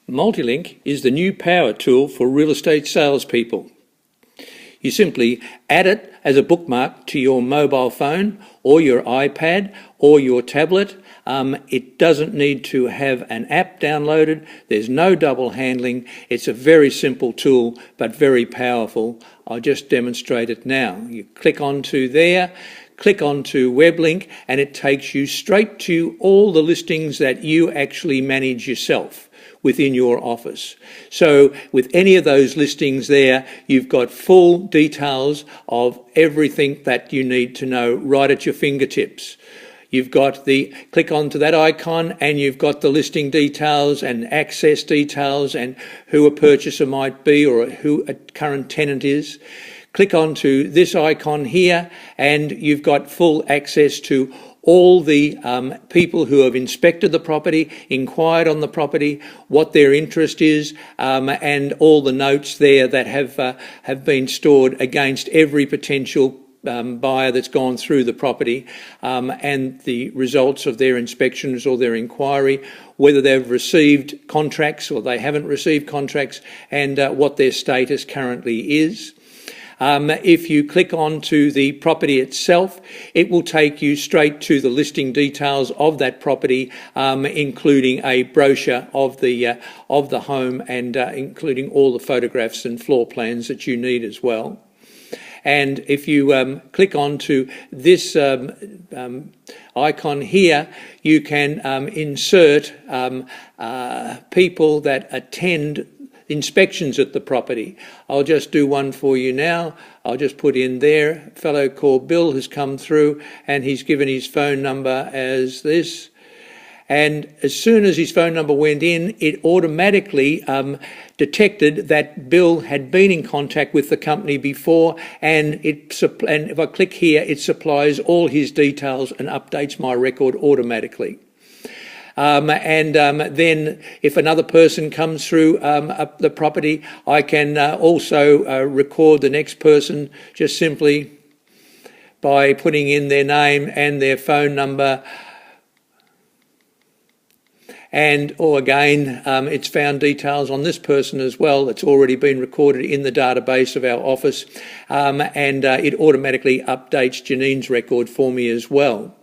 Multilink is the new power tool for real estate salespeople. You simply add it as a bookmark to your mobile phone or your iPad or your tablet. It doesn't need to have an app downloaded. There's no double handling. It's a very simple tool, but very powerful. I'll just demonstrate it now. You click onto there, click onto web link, and it takes you straight to all the listings that you actually manage yourself within your office. So with any of those listings there, you've got full details of everything that you need to know right at your fingertips. You've got click onto that icon and you've got the listing details and access details and who a purchaser might be or who a current tenant is. Click onto this icon here and you've got full access to all the people who have inspected the property, inquired on the property, what their interest is, and all the notes there that have been stored against every potential buyer that's gone through the property, and the results of their inspections or their inquiry, whether they've received contracts or they haven't received contracts, and what their status currently is. If you click onto the property itself, it will take you straight to the listing details of that property, including a brochure of the home and including all the photographs and floor plans that you need as well. And if you click onto this icon here, you can insert people that attend inspections at the property. I'll just do one for you now. I'll just put in there, a fellow called Bill has come through and he's given his phone number as this. And as soon as his phone number went in, it automatically detected that Bill had been in contact with the company before, and if I click here, it supplies all his details and updates my record automatically. Then if another person comes through the property, I can also record the next person just simply by putting in their name and their phone number. Or again, it's found details on this person as well that's already been recorded in the database of our office, and it automatically updates Janine's record for me as well.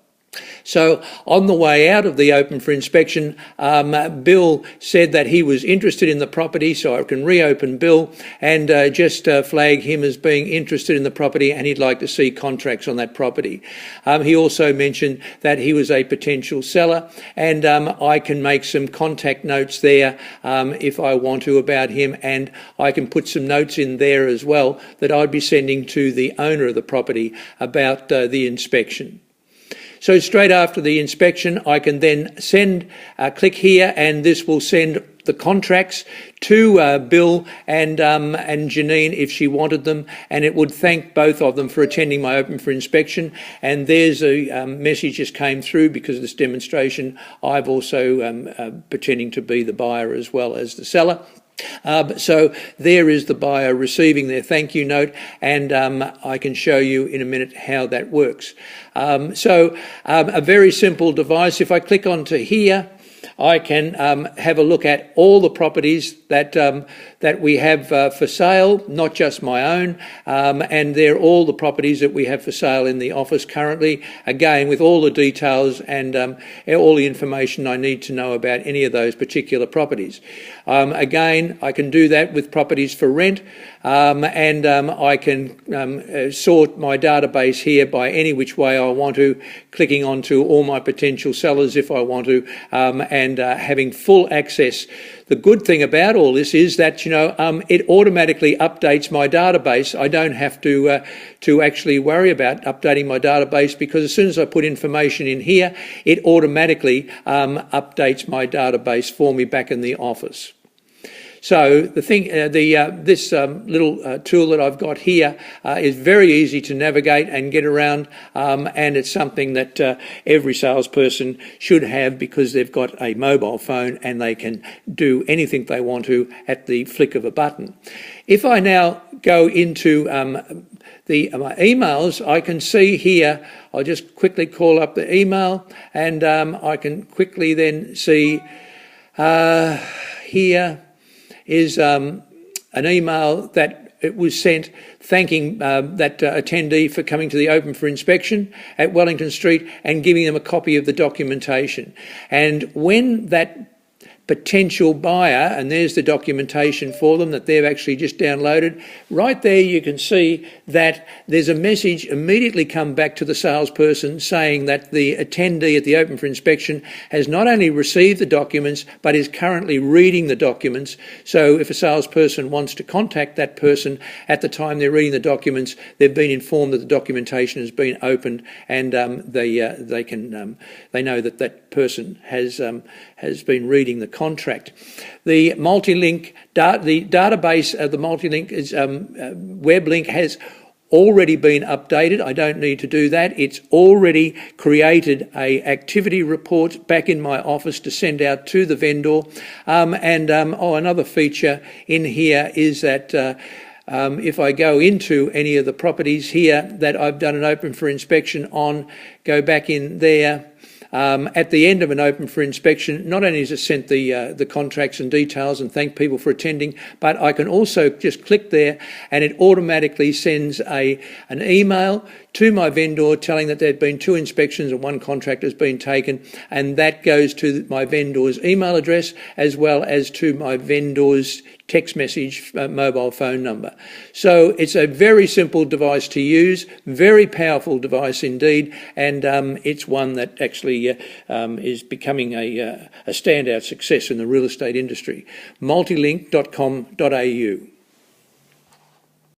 So on the way out of the open for inspection, Bill said that he was interested in the property, so I can reopen Bill and just flag him as being interested in the property and he'd like to see contracts on that property. He also mentioned that he was a potential seller, and I can make some contact notes there if I want to about him, and I can put some notes in there as well that I'd be sending to the owner of the property about the inspection. So straight after the inspection, I can then click here, and this will send the contracts to Bill and Janine if she wanted them, and it would thank both of them for attending my open for inspection. And there's a message just came through because of this demonstration. I've also pretending to be the buyer as well as the seller. So there is the buyer receiving their thank you note, and I can show you in a minute how that works. A very simple device. If I click onto here, I can have a look at all the properties that we have for sale, not just my own, and they're all the properties that we have for sale in the office currently, again with all the details and all the information I need to know about any of those particular properties. Again, I can do that with properties for rent, and I can sort my database here by any which way I want to, clicking onto all my potential sellers if I want to, and having full access. The good thing about all this is that, it automatically updates my database. I don't have to actually worry about updating my database, because as soon as I put information in here, it automatically updates my database for me back in the office. So this little tool that I've got here is very easy to navigate and get around, and it's something that every salesperson should have, because they've got a mobile phone and they can do anything they want to at the flick of a button. If I now go into my emails, I can see here, I'll just quickly call up the email, and I can quickly then see here is an email that it was sent thanking that attendee for coming to the Open for Inspection at Wellington Street and giving them a copy of the documentation. And when that potential buyer, and there's the documentation for them that they've actually just downloaded, right there you can see that there's a message immediately come back to the salesperson saying that the attendee at the Open for Inspection has not only received the documents but is currently reading the documents. So if a salesperson wants to contact that person at the time they're reading the documents, they've been informed that the documentation has been opened, and they know that that person has been reading the contract. The Multilink, the database of the Multilink is web link has already been updated. I don't need to do that. It's already created a activity report back in my office to send out to the vendor. Another feature in here is that if I go into any of the properties here that I've done an Open for Inspection on, go back in there. At the end of an Open for Inspection, not only is it sent the contracts and details and thank people for attending, but I can also just click there and it automatically sends an email to my vendor telling that there have been 2 inspections and 1 contract has been taken, and that goes to my vendor's email address as well as to my vendor's text message mobile phone number. So it's a very simple device to use, very powerful device indeed, and it's one that actually is becoming a standout success in the real estate industry. Multilink.com.au.